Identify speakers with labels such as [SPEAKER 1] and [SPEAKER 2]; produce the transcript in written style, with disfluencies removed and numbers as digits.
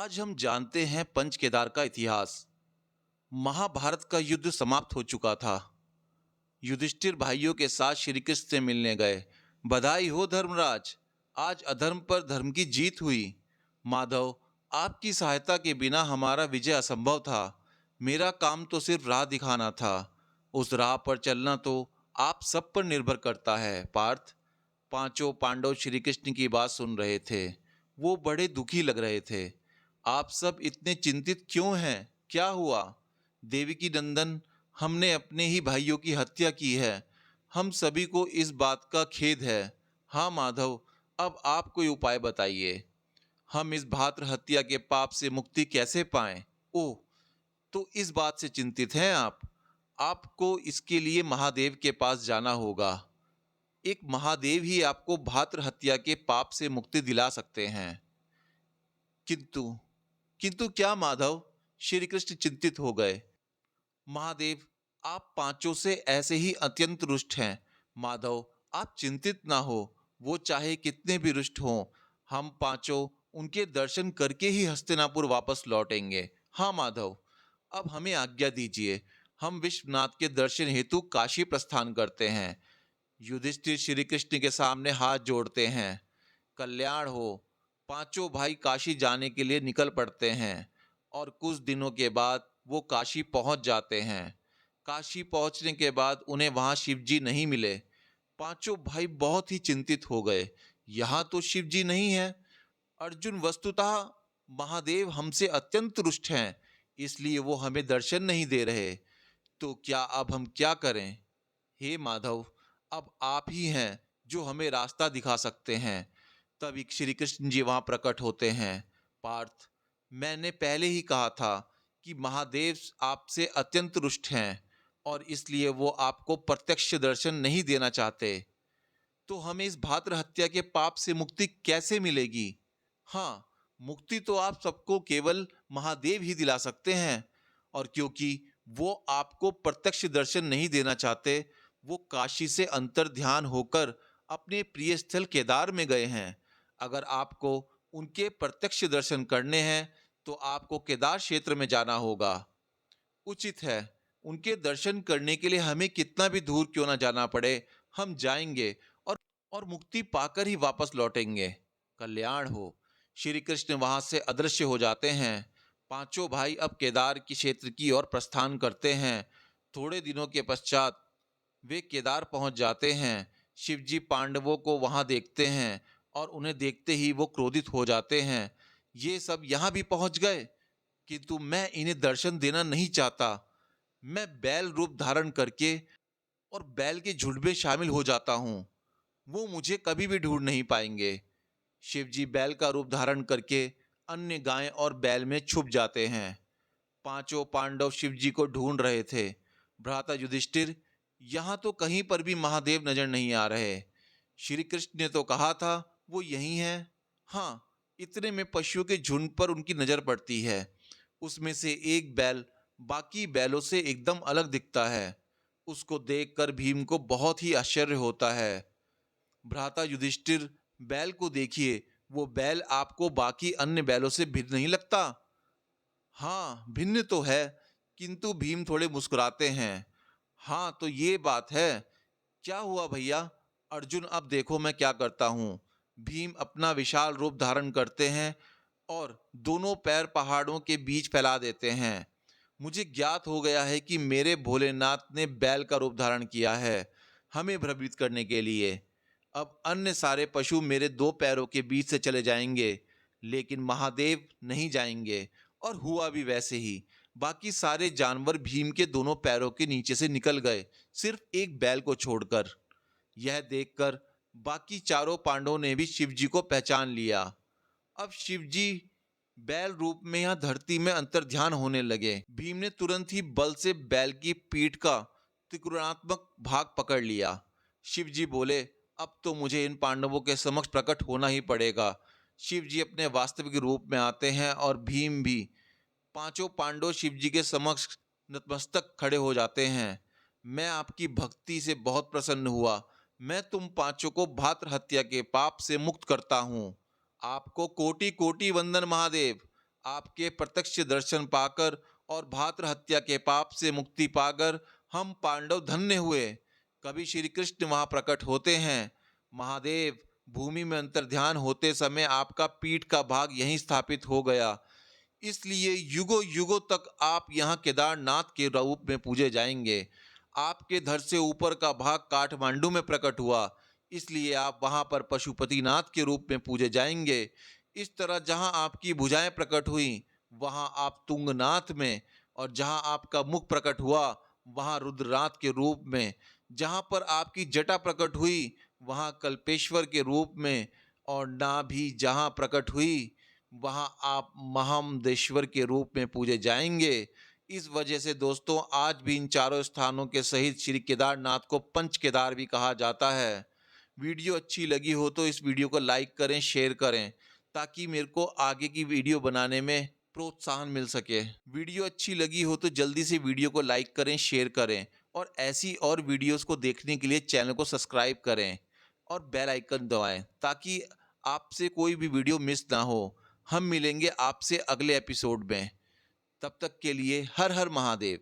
[SPEAKER 1] आज हम जानते हैं पंच केदार का इतिहास। महाभारत का युद्ध समाप्त हो चुका था। युधिष्ठिर भाइयों के साथ श्री कृष्ण से मिलने गए। बधाई हो धर्मराज, आज अधर्म पर धर्म की जीत हुई। माधव, आपकी सहायता के बिना हमारा विजय असंभव था। मेरा काम तो सिर्फ राह दिखाना था। उस राह पर चलना तो आप सब पर निर्भर करता है। पार्थ, पांचों पांडव श्री कृष्ण की बात सुन रहे थे। वो बड़े दुखी लग रहे थे। आप सब इतने चिंतित क्यों हैं? क्या हुआ? देवकी नंदन, हमने अपने ही भाइयों की हत्या की है। हम सभी को इस बात का खेद है। हाँ माधव, अब आप कोई उपाय बताइए। हम इस भ्रातृ हत्या के पाप से मुक्ति कैसे पाएं? ओह, तो इस बात से चिंतित हैं आप। आपको इसके लिए महादेव के पास जाना होगा। एक महादेव ही आपको भ्रातृ हत्या के पाप से मुक्ति दिला सकते हैं। किंतु किंतु क्या माधव? श्री कृष्ण चिंतित हो गए। महादेव, आप पांचों से ऐसे ही अत्यंत रुष्ट हैं। माधव, आप चिंतित ना हो। वो चाहे कितने भी रुष्ट हों, हम पांचों उनके दर्शन करके ही हस्तिनापुर वापस लौटेंगे। हाँ माधव, अब हमें आज्ञा दीजिए। हम विश्वनाथ के दर्शन हेतु काशी प्रस्थान करते हैं। युधिष्ठिर श्री कृष्ण के सामने हाथ जोड़ते हैं। कल्याण हो। पांचों भाई काशी जाने के लिए निकल पड़ते हैं और कुछ दिनों के बाद वो काशी पहुंच जाते हैं। काशी पहुंचने के बाद उन्हें वहां शिवजी नहीं मिले। पांचों भाई बहुत ही चिंतित हो गए। यहाँ तो शिवजी नहीं है। अर्जुन, वस्तुतः महादेव हमसे अत्यंत रुष्ट हैं, इसलिए वो हमें दर्शन नहीं दे रहे। तो क्या अब हम क्या करें? हे माधव, अब आप ही हैं जो हमें रास्ता दिखा सकते हैं। तभी श्री कृष्ण जी वहां प्रकट होते हैं। पार्थ, मैंने पहले ही कहा था कि महादेव आपसे अत्यंत रुष्ट हैं और इसलिए वो आपको प्रत्यक्ष दर्शन नहीं देना चाहते। तो हमें इस भ्रातृ हत्या के पाप से मुक्ति कैसे मिलेगी? हाँ, मुक्ति तो आप सबको केवल महादेव ही दिला सकते हैं। और क्योंकि वो आपको प्रत्यक्ष दर्शन नहीं देना चाहते, वो काशी से अंतर्ध्यान होकर अपने प्रिय स्थल केदार में गए हैं। अगर आपको उनके प्रत्यक्ष दर्शन करने हैं तो आपको केदार क्षेत्र में जाना होगा। उचित है, उनके दर्शन करने के लिए हमें कितना भी दूर क्यों ना जाना पड़े, हम जाएंगे और मुक्ति पाकर ही वापस लौटेंगे। कल्याण हो। श्री कृष्ण वहां से अदृश्य हो जाते हैं। पांचों भाई अब केदार की क्षेत्र की ओर प्रस्थान करते हैं। थोड़े दिनों के पश्चात वे केदार पहुंच जाते हैं। शिवजी पांडवों को वहां देखते हैं और उन्हें देखते ही वो क्रोधित हो जाते हैं। ये सब यहाँ भी पहुंच गए, किंतु मैं इन्हें दर्शन देना नहीं चाहता। मैं बैल रूप धारण करके और बैल के झुंड में शामिल हो जाता हूँ। वो मुझे कभी भी ढूंढ नहीं पाएंगे। शिवजी बैल का रूप धारण करके अन्य गाय और बैल में छुप जाते हैं। पांचों पांडव शिवजी को ढूंढ रहे थे। भ्राता युधिष्ठिर, यहाँ तो कहीं पर भी महादेव नजर नहीं आ रहे। श्री कृष्ण ने तो कहा था वो यहीं है। हाँ, इतने में पशुओं के झुंड पर उनकी नजर पड़ती है। उसमें से एक बैल बाकी बैलों से एकदम अलग दिखता है। उसको देखकर भीम को बहुत ही आश्चर्य होता है। भ्राता युधिष्ठिर, बैल को देखिए, वो बैल आपको बाकी अन्य बैलों से भिन्न नहीं लगता? हाँ, भिन्न तो है, किंतु भीम थोड़े मुस्कुराते हैं। हाँ, तो ये बात है। क्या हुआ भैया? अर्जुन, अब देखो मैं क्या करता हूँ। भीम अपना विशाल रूप धारण करते हैं और दोनों पैर पहाड़ों के बीच फैला देते हैं। मुझे ज्ञात हो गया है कि मेरे भोलेनाथ ने बैल का रूप धारण किया है, हमें भ्रमित करने के लिए। अब अन्य सारे पशु मेरे दो पैरों के बीच से चले जाएंगे, लेकिन महादेव नहीं जाएंगे। और हुआ भी वैसे ही। बाकी सारे जानवर भीम के दोनों पैरों के नीचे से निकल गए, सिर्फ एक बैल को छोड़कर। यह देखकर बाकी चारों पांडवों ने भी शिवजी को पहचान लिया। अब शिवजी बैल रूप में यहां धरती में अंतर्ध्यान होने लगे। भीम ने तुरंत ही बल से बैल की पीठ का त्रिकोणात्मक भाग पकड़ लिया। शिवजी बोले, अब तो मुझे इन पांडवों के समक्ष प्रकट होना ही पड़ेगा। शिवजी अपने वास्तविक रूप में आते हैं और भीम भी। पांचों पांडव शिवजी के समक्ष नतमस्तक खड़े हो जाते हैं। मैं आपकी भक्ति से बहुत प्रसन्न हुआ। मैं तुम पांचों को भ्रातृ हत्या के पाप से मुक्त करता हूँ। आपको कोटि कोटि वंदन महादेव। आपके प्रत्यक्ष दर्शन पाकर और भातृ हत्या के पाप से मुक्ति पाकर हम पांडव धन्य हुए। कभी श्री कृष्ण वहां प्रकट होते हैं। महादेव, भूमि में अंतर्ध्यान होते समय आपका पीठ का भाग यहीं स्थापित हो गया, इसलिए युगों युगों तक आप यहाँ केदारनाथ के रूप में पूजे जाएंगे। आपके धड़ से ऊपर का भाग काठमांडू में प्रकट हुआ, इसलिए आप वहां पर पशुपतिनाथ के रूप में पूजे जाएंगे। इस तरह जहां आपकी भुजाएं प्रकट हुई वहां आप तुंगनाथ में, और जहां आपका मुख प्रकट हुआ वहां रुद्रनाथ के रूप में, जहां पर आपकी जटा प्रकट हुई वहां कल्पेश्वर के रूप में, और नाभि जहां प्रकट हुई वहां आप महामदेश्वर के रूप में पूजे जाएंगे। इस वजह से दोस्तों आज भी इन चारों स्थानों के सहित श्री केदारनाथ को पंच केदार भी कहा जाता है। वीडियो अच्छी लगी हो तो इस वीडियो को लाइक करें, शेयर करें, ताकि मेरे को आगे की वीडियो बनाने में प्रोत्साहन मिल सके। वीडियो अच्छी लगी हो तो जल्दी से वीडियो को लाइक करें, शेयर करें, और ऐसी और वीडियोस को देखने के लिए चैनल को सब्सक्राइब करें और बेल आइकन दबाएं, ताकि आपसे कोई भी वीडियो मिस ना हो। हम मिलेंगे आपसे अगले एपिसोड में। तब तक के लिए हर हर महादेव।